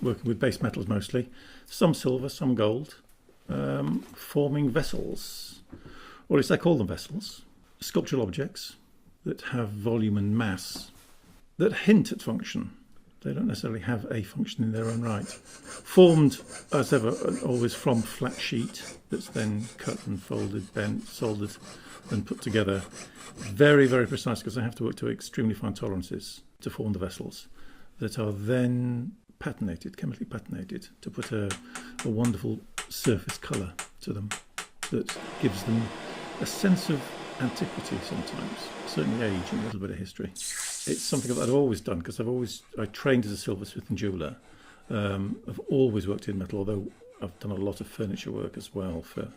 working with base metals mostly, some silver, some gold, forming vessels, or at least I call them vessels, sculptural objects that have volume and mass that hint at function. They don't necessarily have a function in their own right. Formed, as ever, always from flat sheet that's then cut and folded, bent, soldered and put together. Very, very precise, because I have to work to extremely fine tolerances to form the vessels that are then patinated, chemically patinated, to put a wonderful surface colour to them that gives them a sense of antiquity sometimes, certainly age and a little bit of history. It's something that I've always done, because I trained as a silversmith and jeweller. I've always worked in metal, although I've done a lot of furniture work as well for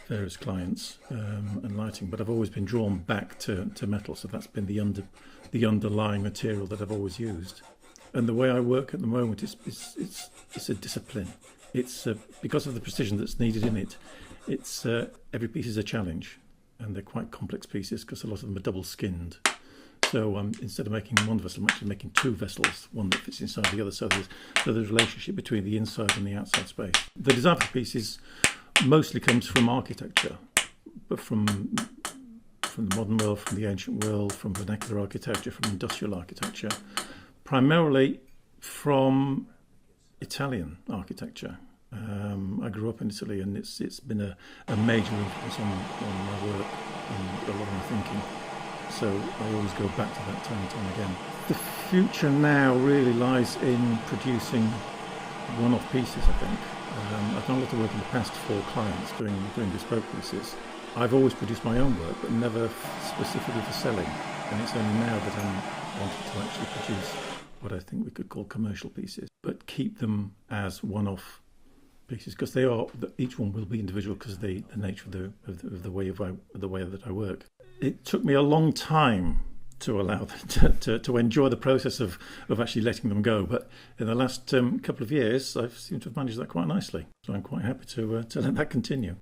various clients and lighting, but I've always been drawn back to metal, so that's been the underlying material that I've always used. And the way I work at the moment it's a discipline. It's because of the precision that's needed in it. It's every piece is a challenge, and they're quite complex pieces because a lot of them are double-skinned. So instead of making one vessel, I'm actually making two vessels, one that fits inside the other. So there's a relationship between the inside and the outside space. The design for the pieces mostly comes from architecture, but from the modern world, from the ancient world, from vernacular architecture, from industrial architecture, primarily from Italian architecture. I grew up in Italy, and it's been a major influence on my work and a lot of my thinking. So I always go back to that time and time again. The future now really lies in producing one-off pieces, I think. I've done a lot of work in the past for clients doing bespoke pieces. I've always produced my own work, but never specifically for selling. And it's only now that I'm wanting to actually produce what I think we could call commercial pieces, but keep them as one-off pieces, because each one will be individual because of the nature of the way that I work. It took me a long time to allow them to enjoy the process of actually letting them go, but in the last couple of years I've seemed to have managed that quite nicely, so I'm quite happy to let that continue.